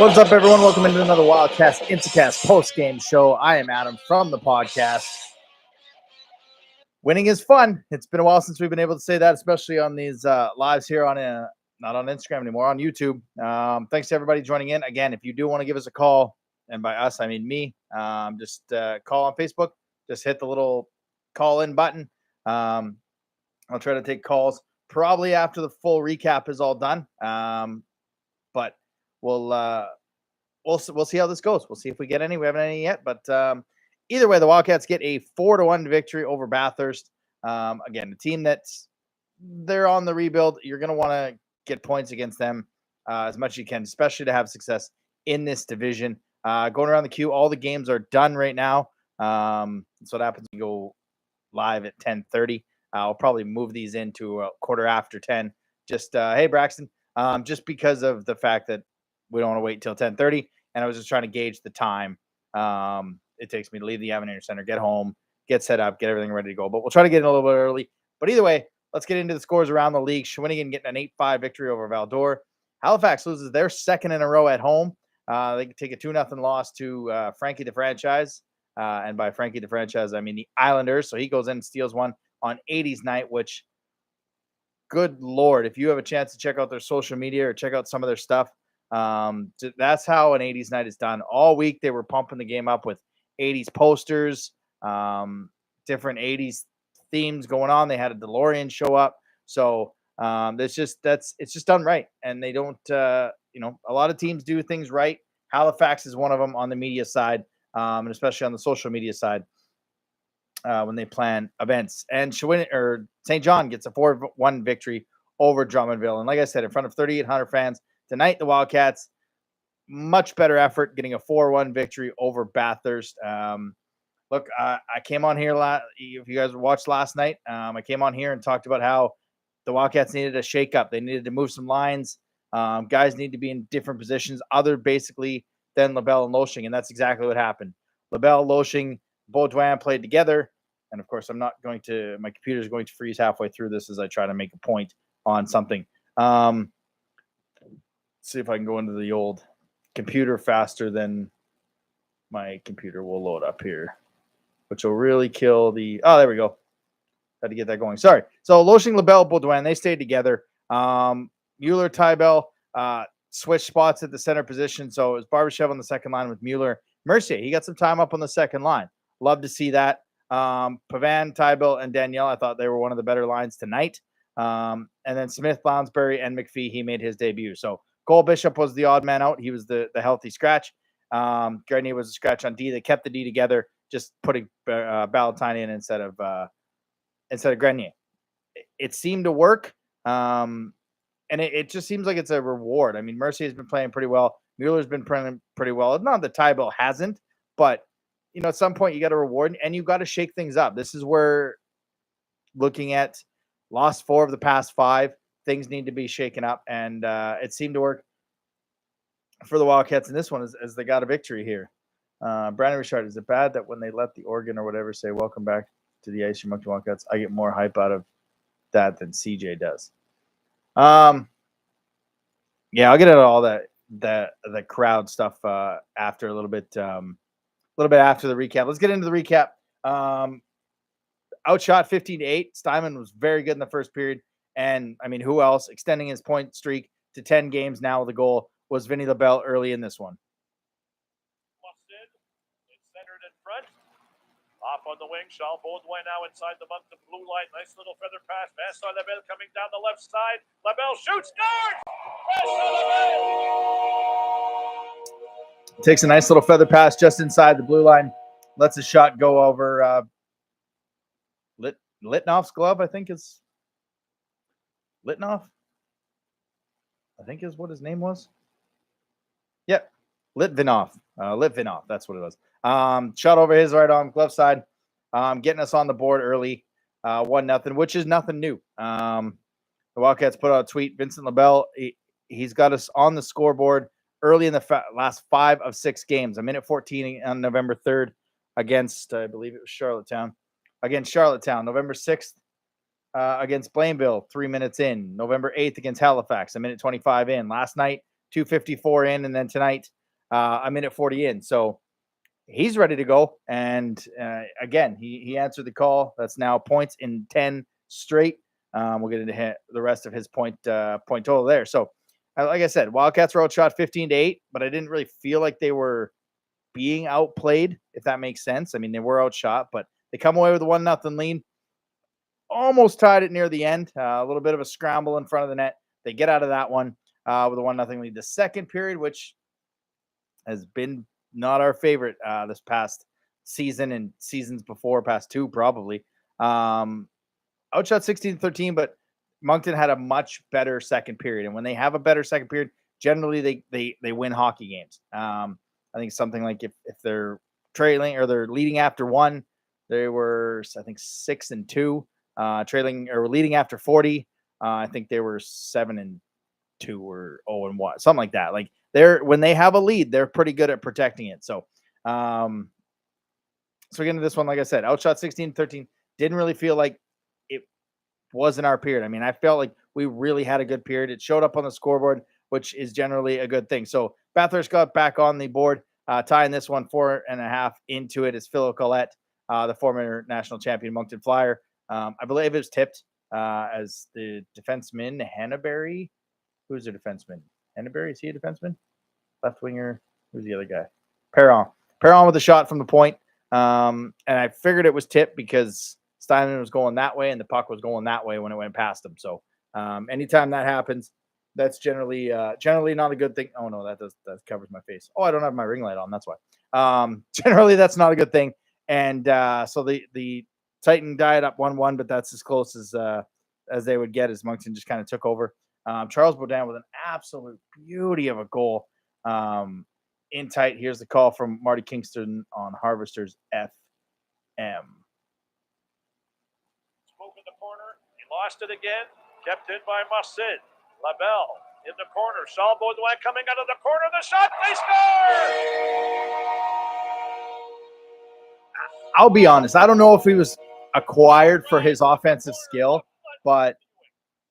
What's up, everyone? Welcome into another Wildcast Instacast post-game show. I am Adam from the podcast. Winning is fun. It's been a while since we've been able to say that, especially on these lives here on not on Instagram anymore, on YouTube. Thanks to everybody joining in. Again, if you do want to give us a call, and by us, I mean me, just call on Facebook. Just hit the little call-in button. I'll try to take calls probably after the full recap is all done. But we'll see how this goes. We'll see if we get any. We haven't any yet, but either way, the Wildcats get a 4-1 victory over Bathurst. Again, a team they're on the rebuild. You're going to want to get points against them as much as you can, especially to have success in this division. Going around the queue, all the games are done right now. That's what happens. We go live at 10:30. I'll probably move these into a quarter after 10. Just hey, Braxton. Just because of the fact that we don't want to wait until 10:30, and I was just trying to gauge the time it takes me to leave the Avenir Centre, get home, get set up, get everything ready to go. But we'll try to get in a little bit early. But either way, let's get into the scores around the league. Shawinigan getting an 8-5 victory over Valdor. Halifax loses their second in a row at home. They can take a 2-0 loss to Frankie the Franchise. And by Frankie the Franchise, I mean the Islanders. So he goes in and steals one on 80s night, which, good Lord, if you have a chance to check out their social media or check out some of their stuff, that's how an 80s night is done. All week they were pumping the game up with 80s posters, different 80s themes going on. They had a DeLorean show up. So it's just done right. And they don't, a lot of teams do things right. Halifax is one of them on the media side, and especially on the social media side when they plan events. And St. John gets a 4-1 victory over Drummondville. And like I said, in front of 3,800 fans tonight, the Wildcats, much better effort, getting a 4-1 victory over Bathurst. Look, I came on here, if you guys watched last night, I came on here and talked about how the Wildcats needed a shakeup. They needed to move some lines. Guys need to be in different positions, other basically than LaBelle and Loshing, and that's exactly what happened. LaBelle, Loshing, Baudouin played together, and of course, my computer is going to freeze halfway through this as I try to make a point on something. See if I can go into the old computer faster than my computer will load up here, which will really kill the. Oh, there we go. Had to get that going. Sorry. So Loshing, LaBelle, Baudouin, they stayed together. Mueller, Tybell switched spots at the center position. So it was Barbashev on the second line with Mueller. Mercier, he got some time up on the second line. Love to see that. Pavan, Tybell, and Danielle, I thought they were one of the better lines tonight. And then Smith, Lounsbury, and McPhee, he made his debut. So Cole Bishop was the odd man out. He was the healthy scratch. Grenier was a scratch on D. They kept the D together, just putting Ballantyne in instead of Grenier. It seemed to work, and it just seems like it's a reward. I mean, Mercier has been playing pretty well. Mueller's been playing pretty well. Not that Tybell hasn't, but at some point you got to reward and you got to shake things up. This is where, looking at lost 4 of the past 5. Things need to be shaken up, and it seemed to work for the Wildcats in this one as they got a victory here. Brandon Richard, is it bad that when they let the organ or whatever say "Welcome back to the Ice, your Monkey Wildcats," I get more hype out of that than CJ does? Yeah, I'll get into all the crowd stuff after a little bit after the recap. Let's get into the recap. Outshot 15-8. Steinman was very good in the first period. And, I mean, who else? Extending his point streak to 10 games now with a goal was Vinny LaBelle early in this one. It's centered in front. Off on the wing. Sean Baudouin now inside the month of blue line. Nice little feather pass. Vincent LaBelle coming down the left side. LaBelle shoots. Scores! Vincent LaBelle! Takes a nice little feather pass just inside the blue line. Lets a shot go over Litnoff's glove, I think is. Litnoff, I think is what his name was. Yep, Litvinov. Litvinov, that's what it was. Shot over his right arm, glove side, getting us on the board early, 1-0, which is nothing new. The Wildcats put out a tweet. Vincent LaBelle, he's got us on the scoreboard early in the last 5 of 6 games. A minute 14 on November 3rd against, I believe it was Charlottetown. Against Charlottetown, November 6th. Against Blainville, 3 minutes in. November 8th against Halifax, a minute 25 in. Last night, 2:54 in, and then tonight a minute 40 in. So he's ready to go. And again, he answered the call. That's now points in 10 straight. We'll get into the rest of his point total there. So, like I said, Wildcats were outshot 15-8, but I didn't really feel like they were being outplayed, if that makes sense. I mean, they were outshot, but they come away with a 1-0 lead. Almost tied it near the end. A little bit of a scramble in front of the net. They get out of that one with a 1-0 lead. The second period, which has been not our favorite this past season and seasons before, past two probably. Outshot 16-13, but Moncton had a much better second period. And when they have a better second period, generally they win hockey games. I think something like if they're trailing or they're leading after one, they were, I think, 6-2. Trailing or leading after 40, I think they were 7-2 or 0-1, something like that. Like when they have a lead, they're pretty good at protecting it. So, so again, to this one, like I said, outshot 16-13. Didn't really feel like it wasn't our period. I mean, I felt like we really had a good period. It showed up on the scoreboard, which is generally a good thing. So Bathurst got back on the board, tying this one 4.5 into it is Phil Collette, the former national champion Moncton Flyer. I believe it was tipped as the defenseman, Hannaberry. Who's the defenseman? Hannaberry, is he a defenseman? Left winger. Who's the other guy? Perron with a shot from the point. And I figured it was tipped because Steinman was going that way and the puck was going that way when it went past him. So anytime that happens, that's generally not a good thing. Oh no, that covers my face. Oh, I don't have my ring light on. That's why. Generally, that's not a good thing. And so the Titan died up 1-1, but that's as close as they would get as Moncton just kind of took over. Charles Baudin with an absolute beauty of a goal in tight. Here's the call from Marty Kingston on Harvesters FM. Spoke in the corner. He lost it again. Kept in by Marcin. Labelle in the corner. Charles Baudin coming out of the corner. The shot. They score! I'll be honest. I don't know if he was acquired for his offensive skill, but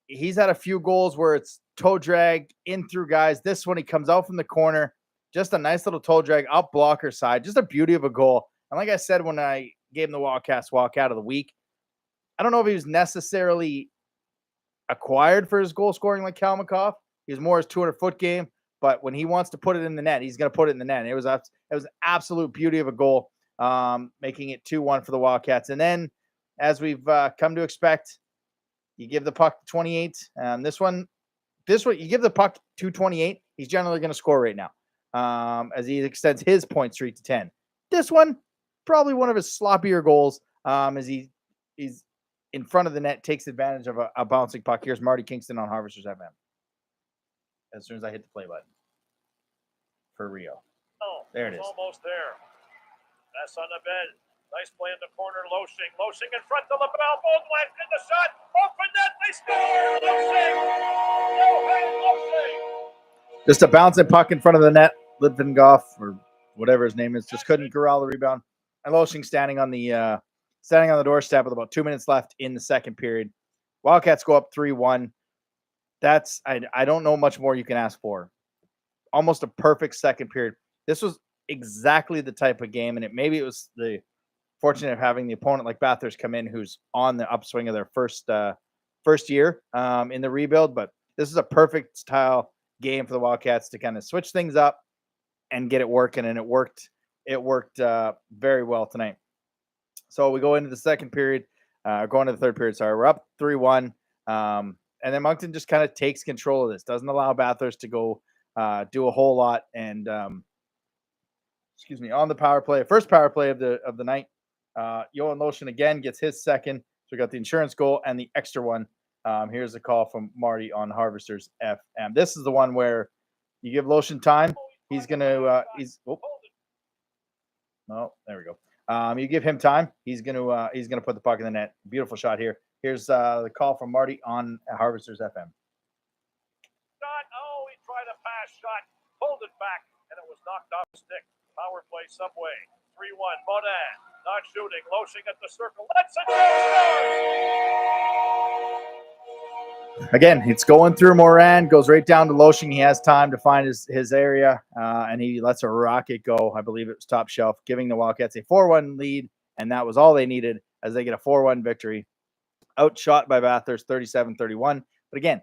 he's had a few goals where it's toe drag in through guys. This one, he comes out from the corner, just a nice little toe drag up blocker side, just a beauty of a goal. And like I said, when I gave him the Wildcats walkout of the week, I don't know if he was necessarily acquired for his goal scoring like Kalmakoff. He was more his 200-foot game, but when he wants to put it in the net, he's going to put it in the net. It was an absolute beauty of a goal, making it 2-1 for the Wildcats. And then, as we've come to expect, you give the puck 28. This one, you give the puck to 28, he's generally going to score right now, as he extends his point streak to 10. This one, probably one of his sloppier goals, as he's in front of the net, takes advantage of a bouncing puck. Here's Marty Kingston on Harvesters FM. As soon as I hit the play button for Rio. Oh, there it is. Almost there. That's on the bed. Nice play in the corner. Loshing in front of LaBelle. Both went in the shot. Open net. They score. Loshing. Just a bouncing puck in front of the net. Litvingoff or whatever his name is just couldn't corral the rebound. And Loshing standing on the doorstep with about 2 minutes left in the second period. Wildcats go up 3-1. That's I don't know much more you can ask for. Almost a perfect second period. This was exactly the type of game, and maybe it was the fortunate of having the opponent like Bathurst come in, who's on the upswing of their first year in the rebuild. But this is a perfect style game for the Wildcats to kind of switch things up and get it working, and it worked. It worked very well tonight. So we go into the second period, going to the third period. Sorry, we're up 3-1. And then Moncton just kind of takes control of this, doesn't allow Bathurst to go do a whole lot. And on the power play, first power play of the night, Johan Lotion again gets his second. So we got the insurance goal and the extra one. Here's a call from Marty on Harvesters FM. This is the one where you give Lotion time. He's gonna there we go. You give him time. He's gonna put the puck in the net. Beautiful shot here. Here's the call from Marty on Harvesters FM. Shot. Oh, he tried a pass shot, pulled it back, and it was knocked off the stick. Power play Subway. 3-1. Baudin not shooting. Loshing at the circle. Let's it go. again, it's going through Moran, goes right down to Loshing. He has time to find his area, and he lets a rocket go. I believe it was top shelf, giving the Wildcats a 4-1 lead, and that was all they needed as they get a 4-1 victory. Outshot by Bathurst 37-31. But again,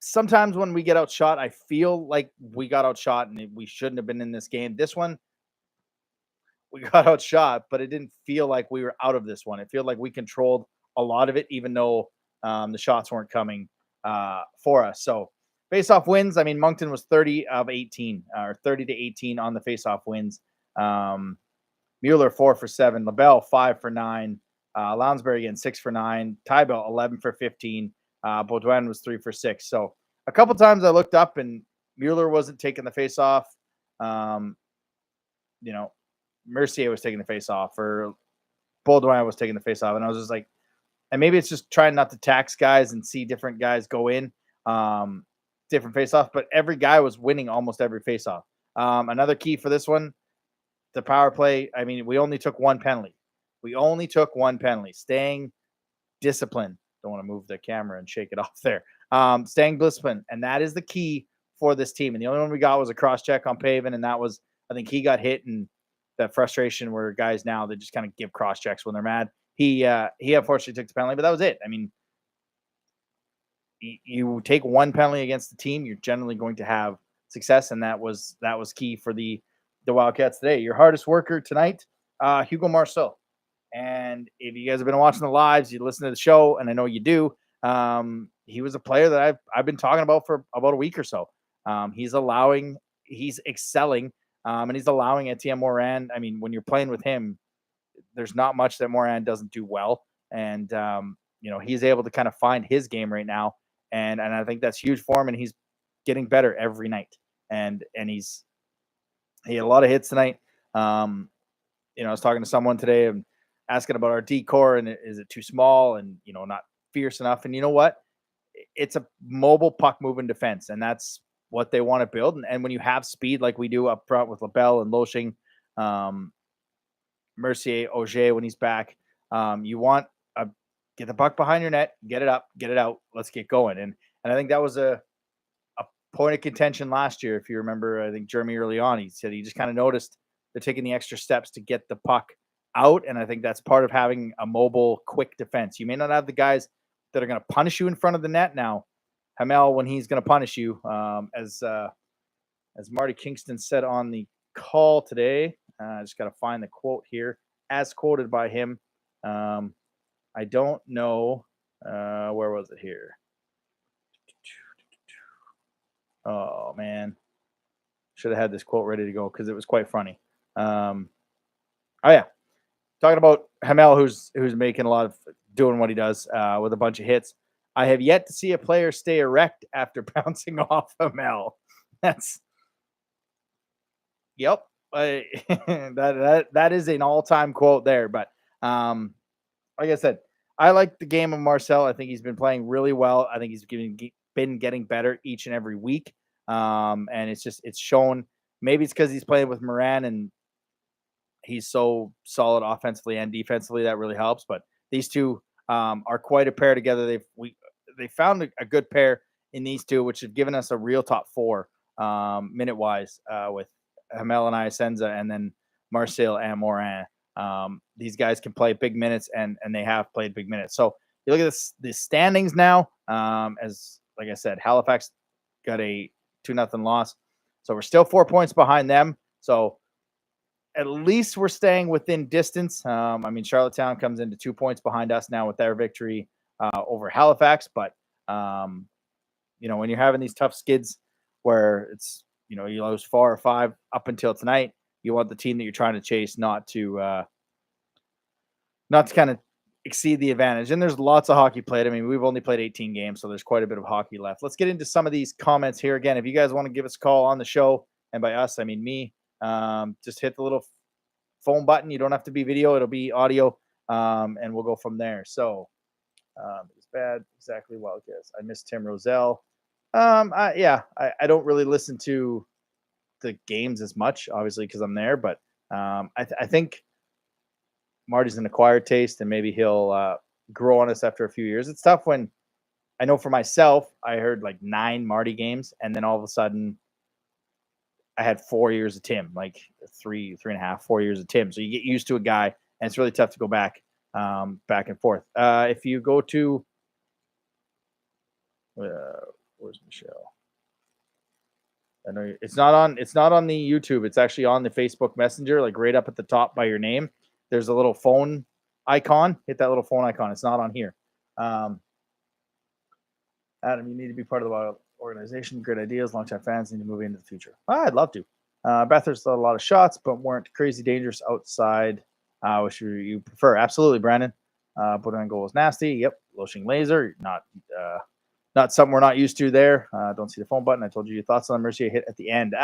sometimes when we get outshot, I feel like we got outshot and we shouldn't have been in this game. This one, we got outshot, but it didn't feel like we were out of this one. It felt like we controlled a lot of it, even though the shots weren't coming for us. So face-off wins. I mean, Moncton was 30 of 18, or 30 to 18 on the face-off wins. Mueller 4 for 7, LaBelle 5 for 9, Lounsbury again 6 for 9, Tybell 11 for 15, Baudouin was 3 for 6. So a couple times I looked up and Mueller wasn't taking the face-off. Mercier was taking the face-off, or Baudouin was taking the face-off, and I was just like, and maybe it's just trying not to tax guys and see different guys go in different face-off, but every guy was winning almost every face-off. Another key for this one, the power play. I mean, we only took one penalty. Staying disciplined. Don't want to move the camera and shake it off there. Staying disciplined, and that is the key for this team. And the only one we got was a cross-check on Paven, and that was, I think he got hit, and that frustration where guys now, they just kind of give cross-checks when they're mad. He unfortunately took the penalty, but that was it. I mean, you take one penalty against the team, you're generally going to have success, and that was key for the Wildcats today. Your hardest worker tonight, Hugo Marceau. And if you guys have been watching the lives, you listen to the show, and I know you do. He was a player that I've been talking about for about a week or so. He's excelling, and he's allowing Etienne Morin. I mean, when you're playing with him, there's not much that Morin doesn't do well, and he's able to kind of find his game right now, and I think that's huge for him. And he's getting better every night, and he had a lot of hits tonight. I was talking to someone today and asking about our D-core, and is it too small and not fierce enough? And you know what? It's a mobile puck moving defense, and that's what they want to build. And when you have speed like we do up front with LaBelle and Loshing, Mercier, Auger when he's back, you want to get the puck behind your net, get it up, get it out. Let's get going. And I think that was a point of contention last year. If you remember, I think Jeremy early on, he said he just kind of noticed they're taking the extra steps to get the puck out. And I think that's part of having a mobile, quick defense. You may not have the guys that are going to punish you in front of the net. Now, Hamel, when he's going to punish you, as Marty Kingston said on the call today, I just got to find the quote here, as quoted by him. I don't know. Where was it here? Oh, man. Should have had this quote ready to go because it was quite funny. Oh, yeah. Talking about Hamel, who's making a lot of, doing what he does with a bunch of hits. I have yet to see a player stay erect after bouncing off Hamel. Yep. That is an all-time quote there. But like I said, I like the game of Marcel. I think he's been playing really well. I think he's been getting better each and every week. And it's shown. Maybe it's because he's playing with Moran and he's so solid offensively and defensively. That really helps. But these two are quite a pair together. They found a good pair in these two, which have given us a real top four minute-wise with Hamel and Iasenza, and then Marcel and Morin. These guys can play big minutes, and they have played big minutes. So you look at the standings now. As like I said, Halifax got a 2-0 loss, so we're still 4 points behind them. So at least we're staying within distance. I mean, Charlottetown comes into 2 points behind us now with their victory over Halifax. But when you're having these tough skids where it's you lose 4 or 5 up until tonight, you want the team that you're trying to chase not to kind of exceed the advantage. And there's lots of hockey played. I mean, we've only played 18 games, so there's quite a bit of hockey left. Let's get into some of these comments here. Again, if you guys want to give us a call on the show, and by us, I mean me, just hit the little phone button. You don't have to be video. It'll be audio, and we'll go from there. So it's bad. Exactly. Wildcats. I miss Tim Roselle. I don't really listen to the games as much, obviously, because I'm there. But I think Marty's an acquired taste, and maybe he'll grow on us after a few years. It's tough when I know for myself, I heard like 9 Marty games, and then all of a sudden I had 4 years of Tim, like 3.5, 4 years of Tim. So you get used to a guy, and it's really tough to go back and forth. If you go to where's Michelle? I know it's not on the YouTube. It's actually on the Facebook Messenger, like right up at the top by your name. There's a little phone icon. Hit that little phone icon. It's not on here. Adam, you need to be part of the Wild organization. Great ideas. Longtime fans need to move into the future. I'd love to. Bathurst had a lot of shots, but weren't crazy dangerous outside. Which you prefer? Absolutely, Brandon. Put on goal was nasty. Yep. Loshing laser. Not something we're not used to there. Don't see the phone button. I told you your thoughts on the Mercier hit at the end.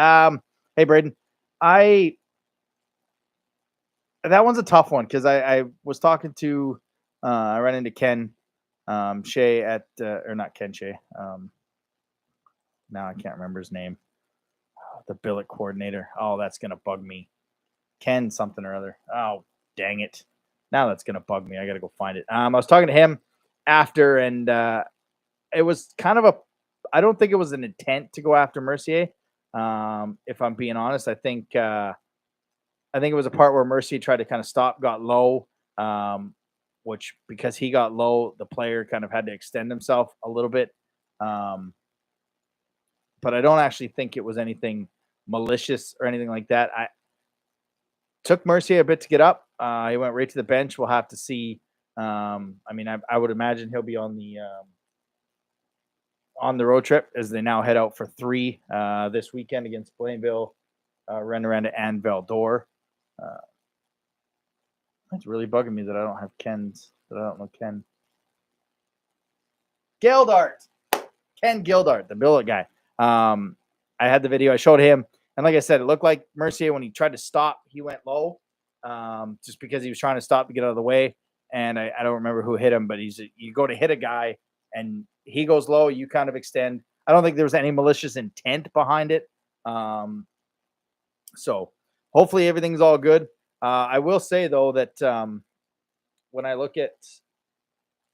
Hey, Braden. That one's a tough one because I was talking to I ran into Ken Shea at or not Ken Shea. Now I can't remember his name. The billet coordinator. Oh, that's gonna bug me. Ken something or other. Oh, dang it. Now that's gonna bug me. I gotta go find it. I was talking to him after, and it was kind of I don't think it was an intent to go after Mercier. If I'm being honest, I think it was a part where Mercier tried to kind of stop, got low, which because he got low, the player kind of had to extend himself a little bit. But I don't actually think it was anything malicious or anything like that. I took Mercier a bit to get up. He went right to the bench. We'll have to see. I would imagine he'll be on the road trip as they now head out for 3 this weekend against Blainville, Rouyn-Noranda, and Val-d'Or. It's really bugging me that I don't have Ken's. That I don't know Ken. Gildart. Ken Gildart, the billet guy. I had the video. I showed him. And like I said, it looked like Mercier, when he tried to stop, he went low just because he was trying to stop to get out of the way. And I don't remember who hit him, but you go to hit a guy and he goes low, you kind of extend. I don't think there was any malicious intent behind it. So hopefully everything's all good. I will say, though, that when I look at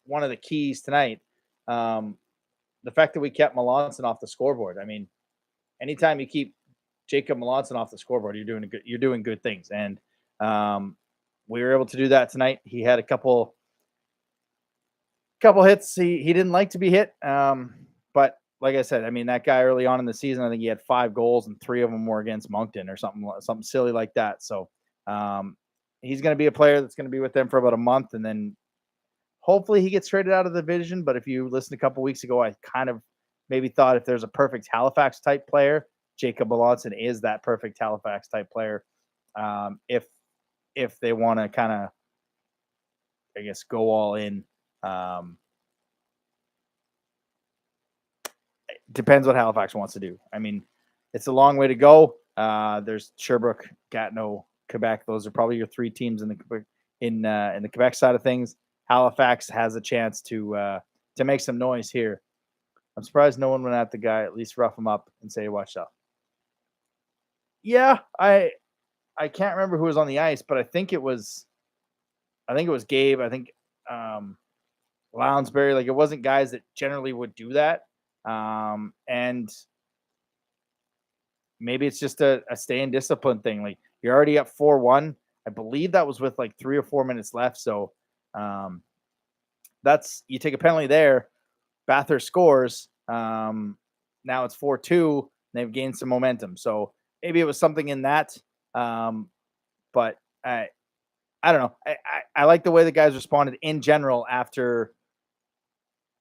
one of the keys tonight, the fact that we kept Melanson off the scoreboard. I mean, anytime you keep Jacob Melanson off the scoreboard, you're doing good things. And we were able to do that tonight. He had a couple hits. He didn't like to be hit. But like I said, I mean, that guy early on in the season, I think he had 5 goals and 3 of them were against Moncton or something silly like that. So he's going to be a player that's going to be with them for about a month, and then hopefully he gets traded out of the division. But if you listened a couple weeks ago, I kind of maybe thought if there's a perfect Halifax type player, Jacob Melanson is that perfect Halifax type player. If they want to kind of, I guess, go all in. Depends what Halifax wants to do. I mean, it's a long way to go. There's Sherbrooke, Gatineau, Quebec. Those are probably your 3 teams in the Quebec side of things. Halifax has a chance to make some noise here. I'm surprised no one went at the guy, at least rough him up and say, watch out. Yeah, I can't remember who was on the ice, but I think it was Gabe. I think Lounsbury. Like, it wasn't guys that generally would do that. And maybe it's just a stay in discipline thing. Like, you're already up 4-1. I believe that was with like 3 or 4 minutes left. So you take a penalty there. Bathurst scores. Now it's 4-2. They've gained some momentum. So maybe it was something in that. But I don't know. I like the way the guys responded in general after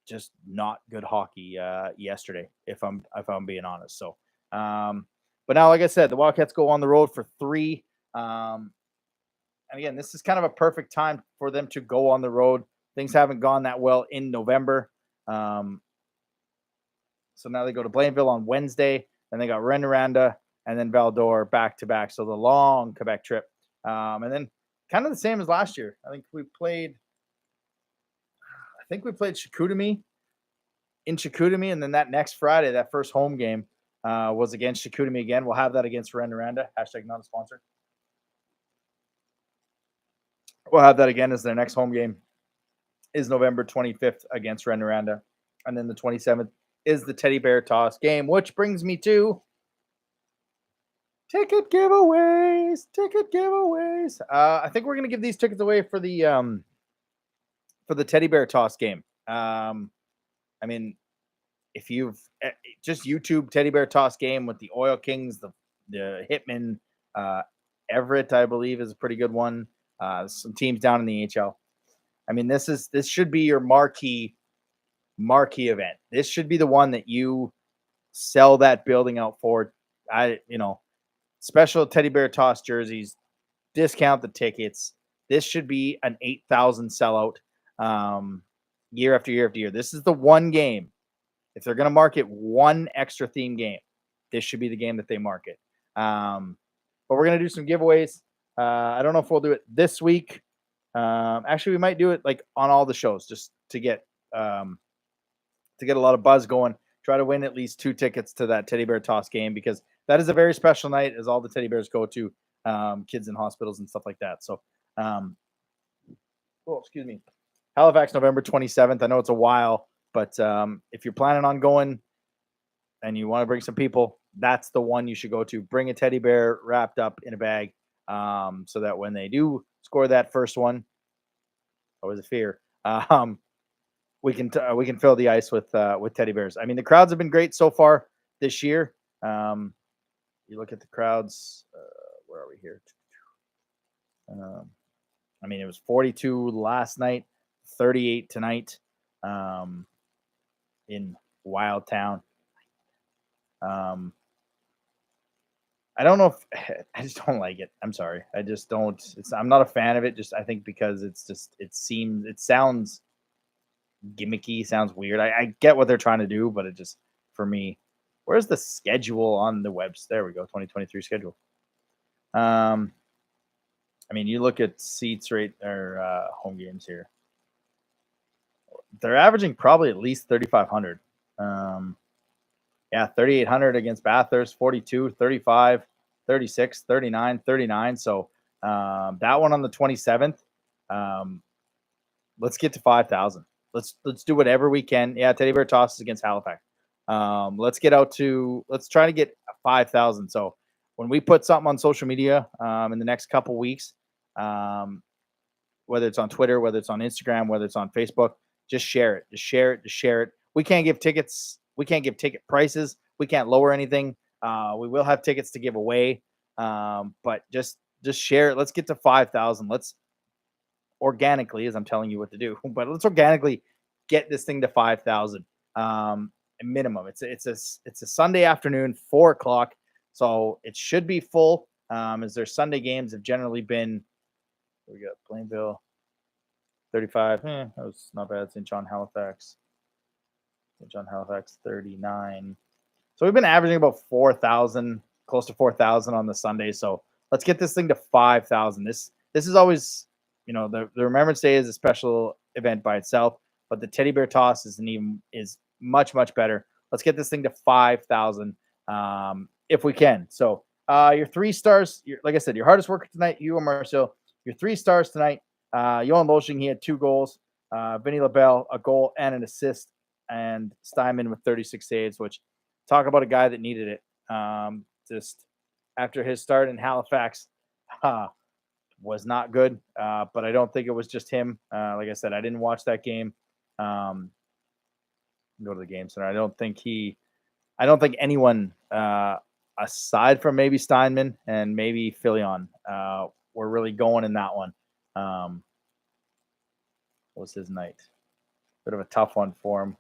just not good hockey yesterday, if I'm being honest. So but now, like I said, the Wildcats go on the road for 3. And again, this is kind of a perfect time for them to go on the road. Things haven't gone that well in November. So now they go to Blainville on Wednesday, then they got Rouyn-Noranda, and then Val-d'Or back-to-back. So the long Quebec trip. And then kind of the same as last year. I think we played Chicoutimi in Chicoutimi, and then that next Friday, that first home game was against Chicoutimi again. We'll have that against Rouyn-Noranda. # not a sponsor. We'll have that again as their next home game is November 25th against Rouyn-Noranda. And then the 27th is the teddy bear toss game, which brings me to ticket giveaways. I think we're going to give these tickets away for the teddy bear toss game. I mean, if you've just YouTube teddy bear toss game with the Oil Kings, the Hitmen, Everett, I believe, is a pretty good one. Some teams down in the HL. I mean, this should be your marquee event. This should be the one that you sell that building out for. Special teddy bear toss jerseys, discount the tickets. This should be an 8,000 sellout year after year after year. This is the one game. If they're going to market one extra theme game, this should be the game that they market. But we're going to do some giveaways. I don't know if we'll do it this week. Actually, we might do it like on all the shows just to get a lot of buzz going. Try to win at least 2 tickets to that teddy bear toss game, because that is a very special night, as all the teddy bears go to kids in hospitals and stuff like that. So, excuse me. Halifax, November 27th. I know it's a while, but if you're planning on going and you want to bring some people, that's the one you should go to. Bring a teddy bear wrapped up in a bag, so that when they do score that first one, always a fear, we can fill the ice with teddy bears. I mean, the crowds have been great so far this year. You look at the crowds. Where are we here? I mean, it was 42 last night, 38 tonight, in Wildtown. I don't know if I just don't like it. I'm sorry. I just don't. I'm not a fan of it. Just I think because it sounds gimmicky, sounds weird. I get what they're trying to do, but it just, for me, where's the schedule on the website? There we go, 2023 schedule. I mean, you look at seats rate or home games here. They're averaging probably at least 3,500. 3,800 against Bathurst, 42, 35, 36, 39, 39. So that one on the 27th. Let's get to 5,000. Let's do whatever we can. Yeah, teddy bear tosses against Halifax. Let's try to get 5,000. So when we put something on social media in the next couple weeks, whether it's on Twitter, whether it's on Instagram, whether it's on Facebook, just share it. Just share it. We can't give tickets. We can't give ticket prices. We can't lower anything. We will have tickets to give away. But just share it. Let's get to 5,000. Let's organically, as I'm telling you what to do, but let's organically get this thing to 5,000 minimum. It's a Sunday afternoon, 4:00. So it should be full. As their Sunday games have generally been. We got Plainville, 35. That was not bad. St. John, Halifax, 39. So we've been averaging about 4,000, close to 4,000 on the Sunday. So let's get this thing to 5,000. This is always, the Remembrance Day is a special event by itself, but the teddy bear toss is much, much better. Let's get this thing to 5,000 if we can. So your 3 stars, like I said, your hardest worker tonight, you and Marcel. Your 3 stars tonight, Johan Loshing, he had 2 goals. Vinny LaBelle, a goal and an assist. And Steinman with 36 saves, which, talk about a guy that needed it. Just after his start in Halifax, was not good. But I don't think it was just him. Like I said, I didn't watch that game. Go to the game center. I don't think anyone, aside from maybe Steinman and maybe Filion, were really going in that one. What was his night? Bit of a tough one for him.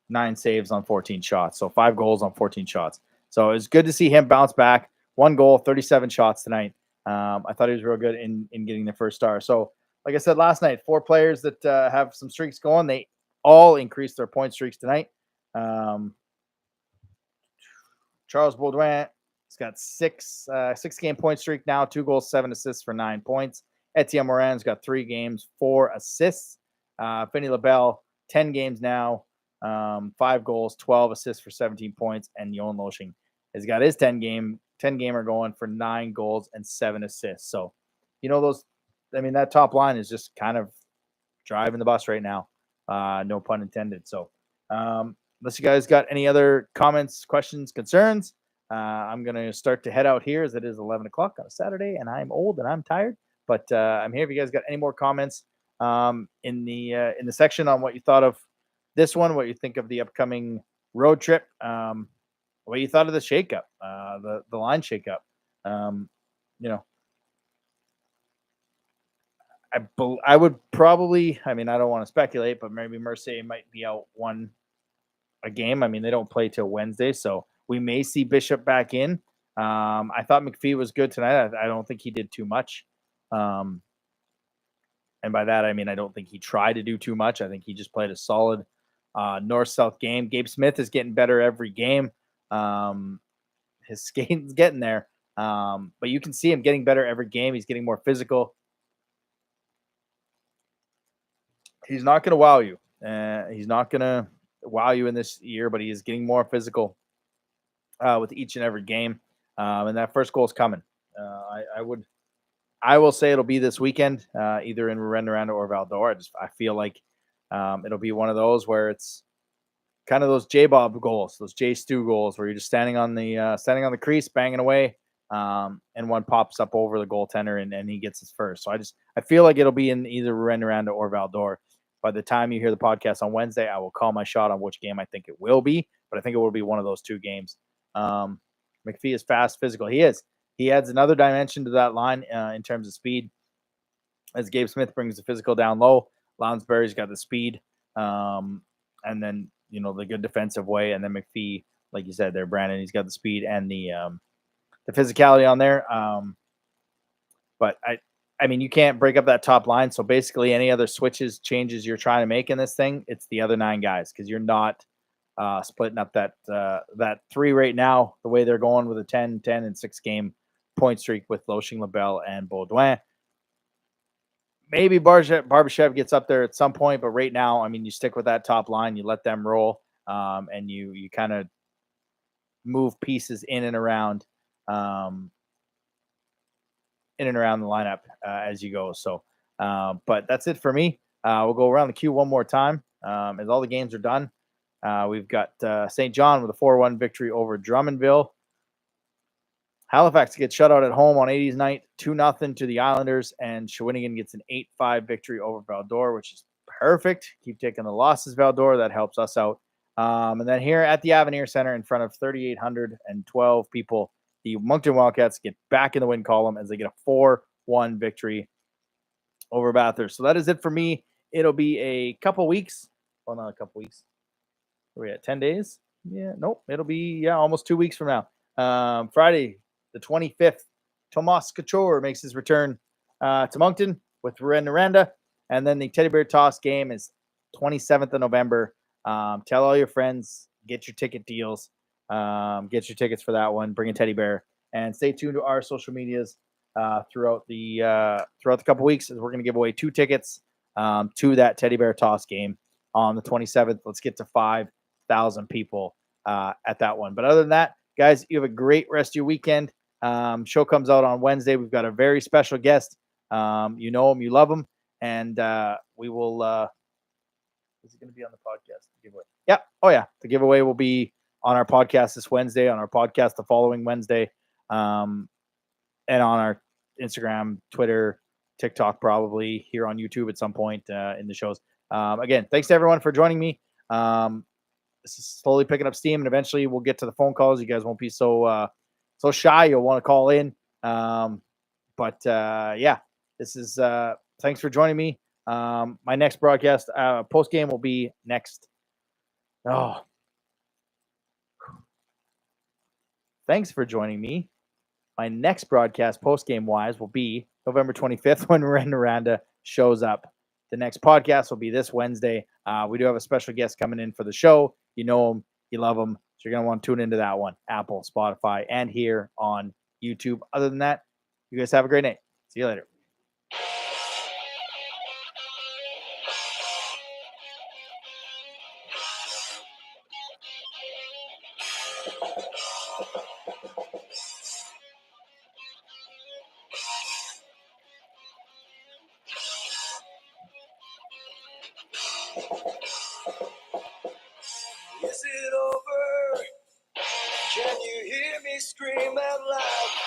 9 saves on 14 shots. So 5 goals on 14 shots. So it was good to see him bounce back. 1 goal, 37 shots tonight. I thought he was real good in getting the first star. So like I said last night, 4 players that have some streaks going. They all increased their point streaks tonight. Charles Baudouin has got 6-game point streak now, 2 goals, 7 assists for 9 points. Etienne Morin's got 3 games, 4 assists. Vinny LaBelle, 10 games now, 5 goals, 12 assists for 17 points. And Johan Loshing has got his 10-gamer going for 9 goals and 7 assists. So, that top line is just kind of driving the bus right now. No pun intended. So unless you guys got any other comments, questions, concerns, I'm going to start to head out here as it is 11 o'clock on a Saturday, and I'm old and I'm tired. But I'm here if you guys got any more comments in the section on what you thought of this one, what you think of the upcoming road trip, what you thought of the shakeup, the line shakeup. You know, I would probably, I mean, I don't want to speculate, but maybe Mercier might be out a game. I mean, they don't play till Wednesday, so we may see Bishop back in. I thought McPhee was good tonight. I don't think he did too much. And by that, I mean, I don't think he tried to do too much. I think he just played a solid north-south game. Gabe Smith is getting better every game. His skating's getting there. But you can see him getting better every game. He's getting more physical. He's not going to wow you. He's not going to wow you in this year, but he is getting more physical with each and every game. And that first goal is coming. I will say it'll be this weekend, either in Rouyn-Noranda or Val-d'Or. I feel like it'll be one of those where it's kind of those J-Bob goals, those J-Stu goals, where you're just standing on the crease, banging away, and one pops up over the goaltender and he gets his first. So I feel like it'll be in either Rouyn-Noranda or Val-d'Or. By the time you hear the podcast on Wednesday, I will call my shot on which game I think it will be, but I think it will be one of those two games. McPhee is fast, physical. He is. He adds another dimension to that line in terms of speed. As Gabe Smith brings the physical down low, Lounsbury's got the speed, and then the good defensive way, and then McPhee, like you said there, Brandon, he's got the speed and the physicality on there. But I mean, you can't break up that top line. So basically, any other changes you're trying to make in this thing, it's the other 9 guys, because you're not splitting up that 3 right now the way they're going with a 10, and 6 game point streak with Loshing, LaBelle, and Baudouin. Maybe Barbashev gets up there at some point, but right now, I mean, you stick with that top line, you let them roll, and you kind of move pieces in and around the lineup as you go. So, but that's it for me. We'll go around the queue one more time as all the games are done. We've got St. John with a 4-1 victory over Drummondville. Halifax gets shut out at home on 80s night, 2-0 to the Islanders, and Shawinigan gets an 8-5 victory over Val-d'Or, which is perfect. Keep taking the losses, Val-d'Or. That helps us out. And then here at the Avenir Centre in front of 3,812 people, the Moncton Wildcats get back in the win column as they get a 4-1 victory over Bathurst. So that is it for me. It'll be a couple weeks. Well, not a couple weeks. Are we at 10 days? Yeah, nope. It'll be, almost 2 weeks from now. Friday, the 25th, Tomas Couture makes his return to Moncton with Rouyn-Noranda. And then the Teddy Bear Toss game is 27th of November. Tell all your friends, get your ticket deals, get your tickets for that one, bring a teddy bear, and stay tuned to our social medias throughout the couple weeks, as we're going to give away 2 tickets to that Teddy Bear Toss game on the 27th. Let's get to 5,000 people at that one. But other than that, guys, you have a great rest of your weekend. Show comes out on Wednesday. We've got a very special guest. You know him, you love him, and we will. Is it going to be on the podcast? The giveaway? Yeah. Oh yeah. The giveaway will be on our podcast this Wednesday, on our podcast the following Wednesday, and on our Instagram, Twitter, TikTok, probably here on YouTube at some point in the shows. Again, thanks to everyone for joining me. This is slowly picking up steam, and eventually we'll get to the phone calls. You guys won't be so shy. You'll want to call in. This is thanks for joining me. My next broadcast, post game, will be next. Thanks for joining me. My next broadcast, post game wise, will be November 25th when Rouyn-Noranda shows up. The next podcast will be this Wednesday. We do have a special guest coming in for the show. You know him, you love him, so you're going to want to tune into that one. Apple, Spotify, and here on YouTube. Other than that, you guys have a great night. See you later. Can you hear me scream out loud?